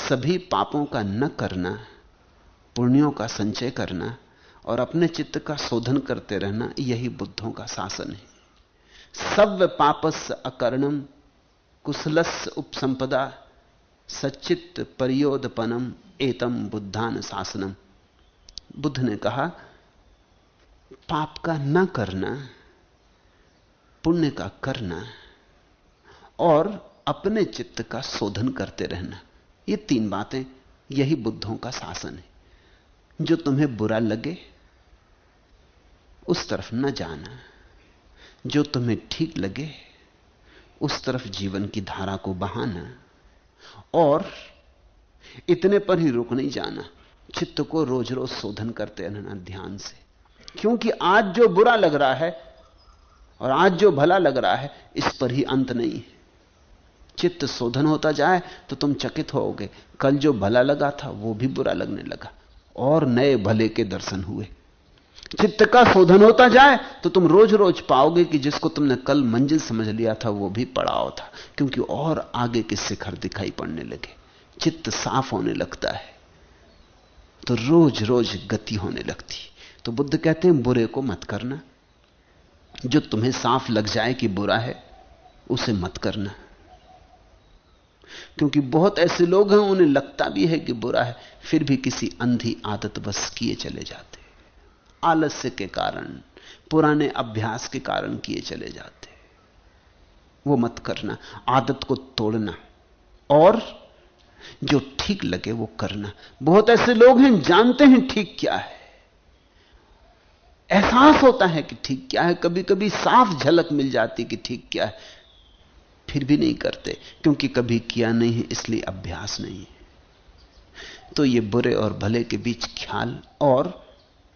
सभी पापों का न करना, पुण्यों का संचय करना और अपने चित्त का शोधन करते रहना, यही बुद्धों का शासन है। सव्य पापस्य अकर्णम कुशलस्य उपसंपदा सच्चित्त परियोदपनम एतम बुद्धान शासनम। बुद्ध ने कहा, पाप का न करना, पुण्य का करना और अपने चित्त का शोधन करते रहना, ये तीन बातें, यही बुद्धों का शासन है। जो तुम्हें बुरा लगे उस तरफ न जाना, जो तुम्हें ठीक लगे उस तरफ जीवन की धारा को बहाना, और इतने पर ही रुक नहीं जाना, चित्त को रोज रोज शोधन करते रहना ध्यान से। क्योंकि आज जो बुरा लग रहा है और आज जो भला लग रहा है, इस पर ही अंत नहीं है। चित्त शोधन होता जाए तो तुम चकित होगे, कल जो भला लगा था वो भी बुरा लगने लगा और नए भले के दर्शन हुए। चित्त का शोधन होता जाए तो तुम रोज रोज पाओगे कि जिसको तुमने कल मंजिल समझ लिया था वो भी पड़ाव था, क्योंकि और आगे के शिखर दिखाई पड़ने लगे। चित्त साफ होने लगता है तो रोज रोज गति होने लगती। तो बुद्ध कहते हैं, बुरे को मत करना, जो तुम्हें साफ लग जाए कि बुरा है उसे मत करना। क्योंकि बहुत ऐसे लोग हैं, उन्हें लगता भी है कि बुरा है, फिर भी किसी अंधी आदत बस किए चले जाते, आलस्य के कारण, पुराने अभ्यास के कारण किए चले जाते। वो मत करना, आदत को तोड़ना और जो ठीक लगे वो करना। बहुत ऐसे लोग हैं, जानते हैं ठीक क्या है, एहसास होता है कि ठीक क्या है, कभी कभी साफ झलक मिल जाती कि ठीक क्या है, फिर भी नहीं करते, क्योंकि कभी किया नहीं है, इसलिए अभ्यास नहीं है। तो ये बुरे और भले के बीच ख्याल, और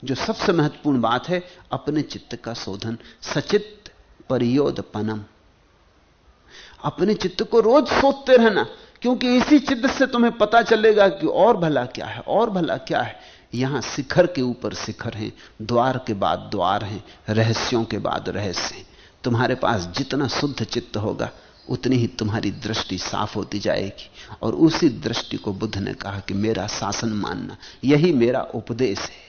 जो सबसे महत्वपूर्ण बात है, अपने चित्त का शोधन, सचित्त परियोदपनम। अपने चित्त को रोज सोचते रहना, क्योंकि इसी चित्त से तुम्हें पता चलेगा कि और भला क्या है, और भला क्या है। यहां शिखर के ऊपर शिखर हैं, द्वार के बाद द्वार हैं, रहस्यों के बाद रहस्य हैं। तुम्हारे पास जितना शुद्ध चित्त होगा उतनी ही तुम्हारी दृष्टि साफ होती जाएगी। और उसी दृष्टि को बुद्ध ने कहा कि मेरा शासन मानना, यही मेरा उपदेश है।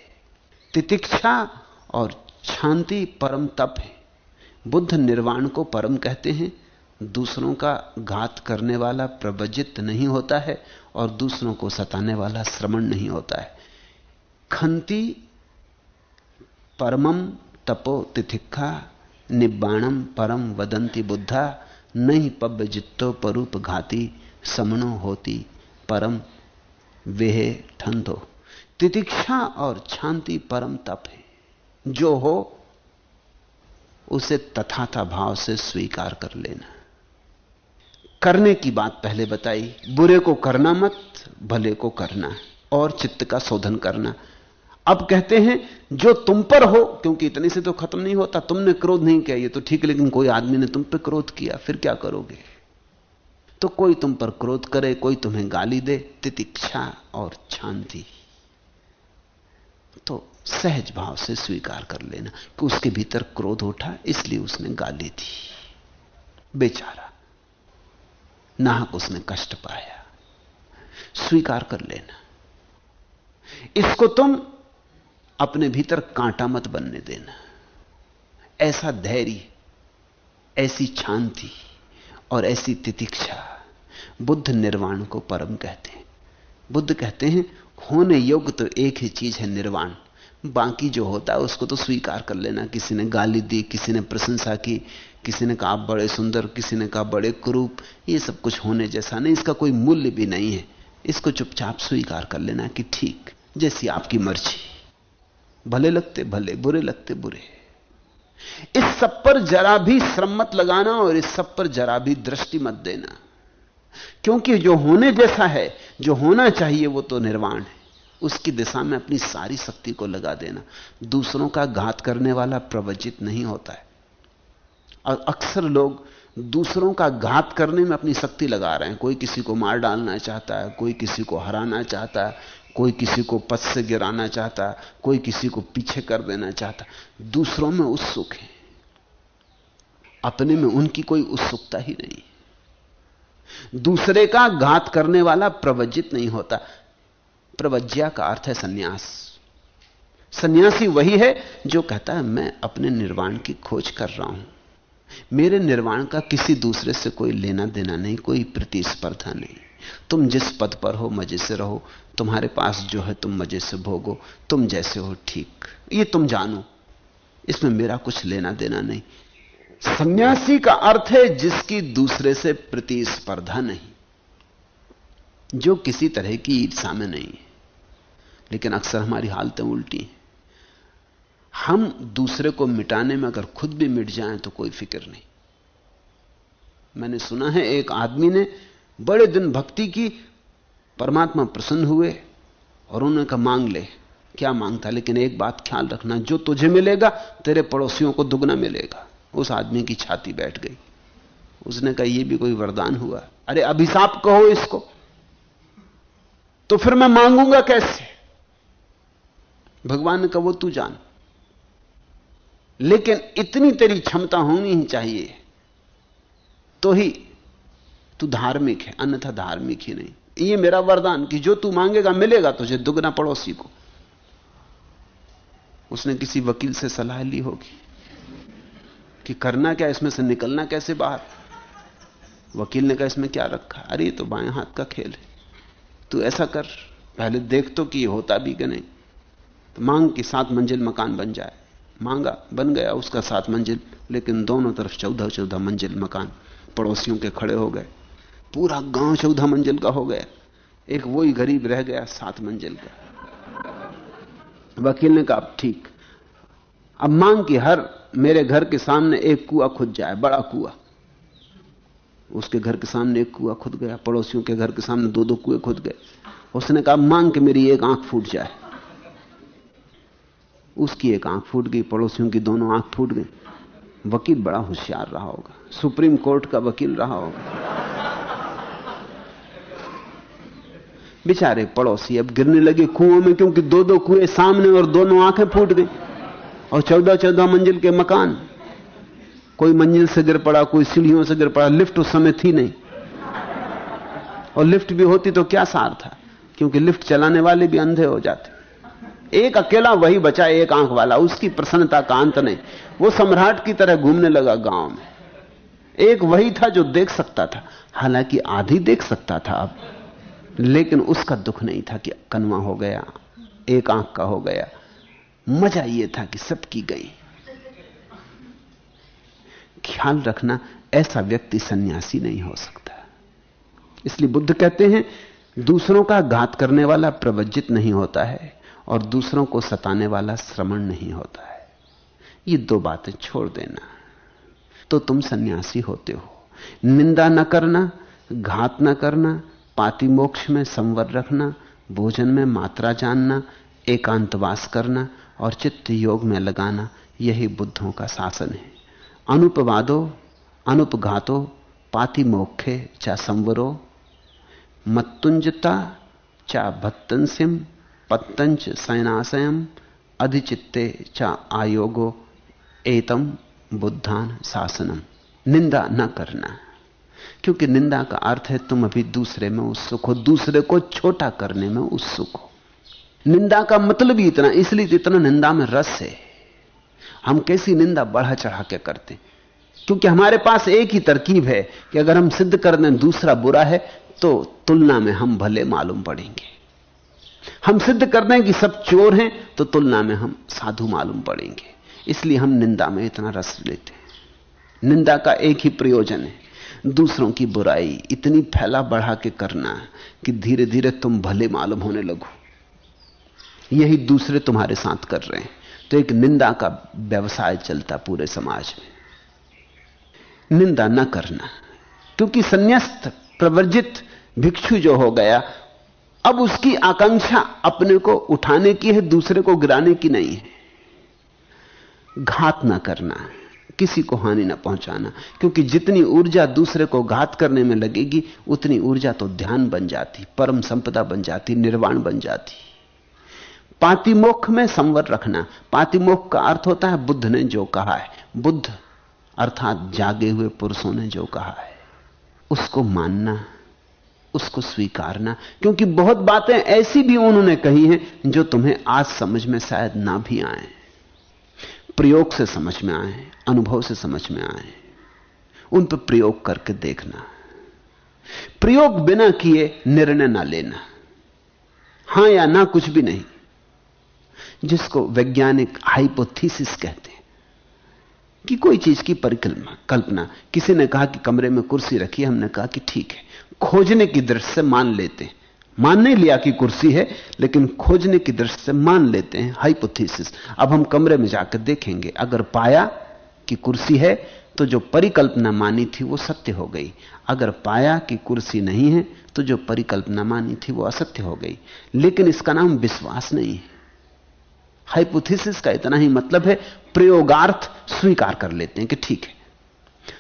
तितिक्षा और शांति परम तप है। बुद्ध निर्वाण को परम कहते हैं। दूसरों का घात करने वाला प्रवजित नहीं होता है और दूसरों को सताने वाला श्रमण नहीं होता है। खंति परमम तपो तितिक्षा निब्बाणम परम वदंती बुद्धा नहीं पब्बजित्तो परूप घाती समनो होती परम वेहे ठंडो। तितिक्षा और शांति परम तप है। जो हो उसे तथाता भाव से स्वीकार कर लेना। करने की बात पहले बताई, बुरे को करना मत, भले को करना और चित्त का शोधन करना। अब कहते हैं जो तुम पर हो, क्योंकि इतने से तो खत्म नहीं होता। तुमने क्रोध नहीं किया ये तो ठीक है, लेकिन कोई आदमी ने तुम पर क्रोध किया, फिर क्या करोगे? तो कोई तुम पर क्रोध करे, कोई तुम्हें गाली दे, तितिक्षा और शांति, तो सहज भाव से स्वीकार कर लेना कि उसके भीतर क्रोध उठा, इसलिए उसने गाली दी। बेचारा, नाहक उसने कष्ट पाया, स्वीकार कर लेना। इसको तुम अपने भीतर कांटा मत बनने देना। ऐसा धैर्य, ऐसी शांति और ऐसी तितिक्षा बुद्ध निर्वाण को परम कहते हैं। बुद्ध कहते हैं होने योग्य तो एक ही चीज है, निर्वाण। बाकी जो होता है उसको तो स्वीकार कर लेना। किसी ने गाली दी, किसी ने प्रशंसा की, किसी ने कहा आप बड़े सुंदर, किसी ने कहा बड़े कुरूप, ये सब कुछ होने जैसा नहीं, इसका कोई मूल्य भी नहीं है। इसको चुपचाप स्वीकार कर लेना कि ठीक, जैसी आपकी मर्जी, भले लगते भले, बुरे लगते बुरे। इस सब पर जरा भी श्रम मत लगाना और इस सब पर जरा भी दृष्टि मत देना, क्योंकि जो होने जैसा है, जो होना चाहिए, वो तो निर्वाण है। उसकी दिशा में अपनी सारी शक्ति को लगा देना। दूसरों का घात करने वाला प्रवचित नहीं होता है, और अक्सर लोग दूसरों का घात करने में अपनी शक्ति लगा रहे हैं। कोई किसी को मार डालना चाहता है, कोई किसी को हराना चाहता है, कोई किसी को पद से गिराना चाहता है, कोई किसी को पीछे कर देना चाहता है। दूसरों में उत्सुक है, अपने में उनकी कोई उत्सुकता ही नहीं। दूसरे का घात करने वाला प्रवज्जित नहीं होता। प्रवज्या का अर्थ है सन्यास। सन्यासी वही है जो कहता है मैं अपने निर्वाण की खोज कर रहा हूं, मेरे निर्वाण का किसी दूसरे से कोई लेना देना नहीं, कोई प्रतिस्पर्धा नहीं। तुम जिस पद पर हो मजे से रहो, तुम्हारे पास जो है तुम मजे से भोगो, तुम जैसे हो ठीक, ये तुम जानो, इसमें मेरा कुछ लेना देना नहीं। सन्यासी का अर्थ है जिसकी दूसरे से प्रतिस्पर्धा नहीं, जो किसी तरह की ईर्ष्या में नहीं है। लेकिन अक्सर हमारी हालतें उल्टी हैं। हम दूसरे को मिटाने में अगर खुद भी मिट जाएं तो कोई फिक्र नहीं। मैंने सुना है एक आदमी ने बड़े दिन भक्ति की, परमात्मा प्रसन्न हुए और उन्होंने कहा मांग ले। क्या मांगता? लेकिन एक बात ख्याल रखना, जो तुझे मिलेगा तेरे पड़ोसियों को दुगना मिलेगा। उस आदमी की छाती बैठ गई। उसने कहा यह भी कोई वरदान हुआ? अरे अभिशाप कहो इसको, तो फिर मैं मांगूंगा कैसे? भगवान ने कहा वो तू जान, लेकिन इतनी तेरी क्षमता होनी ही चाहिए तो ही तू धार्मिक है, अन्यथा धार्मिक ही नहीं। ये मेरा वरदान कि जो तू मांगेगा मिलेगा तुझे दुगना पड़ोसी को। उसने किसी वकील से सलाह ली होगी कि करना क्या, इसमें से निकलना कैसे बाहर। वकील ने कहा इसमें क्या रखा? अरे ये तो बाएं हाथ का खेल है, तू ऐसा कर, पहले देख तो कि ये होता भी कि नहीं। तो मांग कि 7 मंजिल मकान बन जाए। मांगा, बन गया उसका 7 मंजिल, लेकिन दोनों तरफ 14-14 मंजिल मकान पड़ोसियों के खड़े हो गए। पूरा गांव 14 मंजिल का हो गया, एक वही गरीब रह गया 7 मंजिल का। वकील ने कहा अब ठीक, अब मांग कि हर मेरे घर के सामने एक कुआं खुद जाए, बड़ा कुआं। उसके घर के सामने एक कुआं खुद गया, पड़ोसियों के घर के सामने 2-2 कुएं खुद गए। उसने कहा मांग कि मेरी एक आंख फूट जाए। उसकी एक आंख फूट गई, पड़ोसियों की दोनों आंख फूट गई। वकील बड़ा होशियार रहा होगा, सुप्रीम कोर्ट का वकील रहा होगा। बेचारे पड़ोसी अब गिरने लगे कुओं में, क्योंकि 2-2 कुएं सामने और दोनों आंखें फूट गई, और 14-14 मंजिल के मकान। कोई मंजिल से गिर पड़ा, कोई सीढ़ियों से गिर पड़ा। लिफ्ट उस समय थी नहीं, और लिफ्ट भी होती तो क्या सार था, क्योंकि लिफ्ट चलाने वाले भी अंधे हो जाते। एक अकेला वही बचा, एक आंख वाला, उसकी प्रसन्नता का अंत नहीं। वो सम्राट की तरह घूमने लगा गांव में। एक वही था जो देख सकता था, हालांकि आधी देख सकता था अब, लेकिन उसका दुख नहीं था कि कनवा हो गया, एक आंख का हो गया। मजा यह था कि सबकी गई। ख्याल रखना, ऐसा व्यक्ति सन्यासी नहीं हो सकता। इसलिए बुद्ध कहते हैं दूसरों का घात करने वाला प्रवज्जित नहीं होता है, और दूसरों को सताने वाला श्रमण नहीं होता है। ये 2 बातें छोड़ देना तो तुम सन्यासी होते हो। निंदा न करना, घात न करना, पातिमोक्ष में संवर रखना, भोजन में मात्रा जानना, एकांतवास करना और चित्त योग में लगाना, यही बुद्धों का शासन है। अनुपवादो अनुपघातो पातिमोक्षे चा संवरो मत्तुंजता चा भत्तंसिम पत्तंच सैनाशयम अधिचित्ते चा आयोगो एतम बुद्धान शासनम। निंदा न करना, क्योंकि निंदा का अर्थ है तुम अभी दूसरे में उत्सुक हो, दूसरे को छोटा करने में उत्सुक हो। निंदा का मतलब ही इतना, इसलिए इतना निंदा में रस है। हम कैसी निंदा बढ़ा चढ़ा के करते, क्योंकि हमारे पास एक ही तरकीब है कि अगर हम सिद्ध कर दें दूसरा बुरा है तो तुलना में हम भले मालूम पड़ेंगे। हम सिद्ध कर दें कि सब चोर हैं तो तुलना में हम साधु मालूम पड़ेंगे। इसलिए हम निंदा में इतना रस लेते हैं। निंदा का एक ही प्रयोजन है, दूसरों की बुराई इतनी फैला बढ़ा के करना कि धीरे धीरे तुम भले मालूम होने लगो। यही दूसरे तुम्हारे साथ कर रहे हैं, तो एक निंदा का व्यवसाय चलता पूरे समाज में। निंदा न करना, क्योंकि संन्यास्त प्रवर्जित भिक्षु जो हो गया, अब उसकी आकांक्षा अपने को उठाने की है, दूसरे को गिराने की नहीं है। घात ना करना, किसी को हानि ना पहुंचाना, क्योंकि जितनी ऊर्जा दूसरे को घात करने में लगेगी उतनी ऊर्जा तो ध्यान बन जाती, परम संपदा बन जाती, निर्वाण बन जाती। पातिमोक्ष में संवर रखना, पातिमोक्ष का अर्थ होता है बुद्ध ने जो कहा है। बुद्ध अर्थात जागे हुए पुरुषों ने जो कहा है उसको मानना, उसको स्वीकारना, क्योंकि बहुत बातें ऐसी भी उन्होंने कही हैं जो तुम्हें आज समझ में शायद ना भी आए, प्रयोग से समझ में आए, अनुभव से समझ में आए। उन पर प्रयोग करके देखना, प्रयोग बिना किए निर्णय ना लेना, हां या ना कुछ भी नहीं, जिसको वैज्ञानिक हाइपोथेसिस कहते हैं कि कोई चीज की परिकल्पना। किसी ने कहा कि कमरे में कुर्सी रखी, हमने कहा कि ठीक है, खोजने की दृष्टि से मान लेते हैं, मान नहीं लिया कि कुर्सी है, लेकिन खोजने की दृष्टि से मान लेते हैं, हाइपोथेसिस। अब हम कमरे में जाकर देखेंगे, अगर पाया कि कुर्सी है तो जो परिकल्पना मानी थी वो सत्य हो गई, अगर पाया कि कुर्सी नहीं है तो जो परिकल्पना मानी थी वो असत्य हो गई। लेकिन इसका नाम विश्वास नहीं है। हाइपोथेसिस का इतना ही मतलब है, प्रयोगार्थ स्वीकार कर लेते हैं कि ठीक है।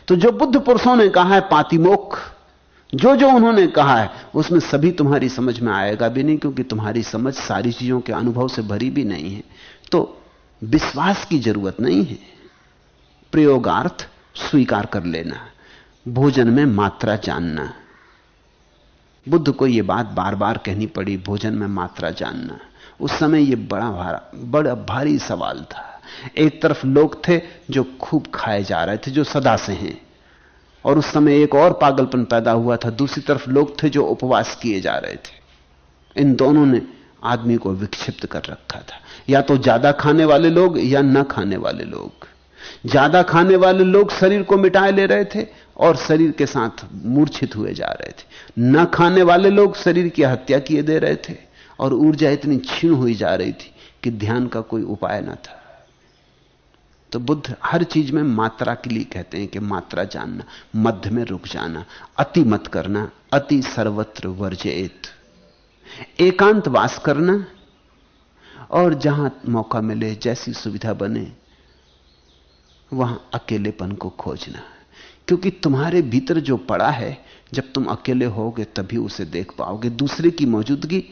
तो जो बुद्ध पुरुषों ने कहा है पातिमोक्ष, जो जो उन्होंने कहा है उसमें सभी तुम्हारी समझ में आएगा भी नहीं, क्योंकि तुम्हारी समझ सारी चीजों के अनुभव से भरी भी नहीं है। तो विश्वास की जरूरत नहीं है, प्रयोगार्थ स्वीकार कर लेना, भोजन में मात्रा जानना। बुद्ध को यह बात बार बार कहनी पड़ी, भोजन में मात्रा जानना। उस समय यह बड़ा भारी सवाल था। एक तरफ लोग थे जो खूब खाए जा रहे थे, जो सदा से हैं, और उस समय एक और पागलपन पैदा हुआ था, दूसरी तरफ लोग थे जो उपवास किए जा रहे थे। इन दोनों ने आदमी को विक्षिप्त कर रखा था, या तो ज्यादा खाने वाले लोग या न खाने वाले लोग। ज्यादा खाने वाले लोग शरीर को मिटाए ले रहे थे और शरीर के साथ मूर्छित हुए जा रहे थे, न खाने वाले लोग शरीर की हत्या किए दे रहे थे और ऊर्जा इतनी क्षीण हुई जा रही थी कि ध्यान का कोई उपाय न था। तो बुद्ध हर चीज में मात्रा के लिए कहते हैं कि मात्रा जानना, मध्य में रुक जाना, अति मत करना, अति सर्वत्र वर्जयेत, एकांत वास करना, और जहां मौका मिले, जैसी सुविधा बने, वहां अकेलेपन को खोजना। क्योंकि तुम्हारे भीतर जो पड़ा है, जब तुम अकेले होगे तभी उसे देख पाओगे। दूसरे की मौजूदगी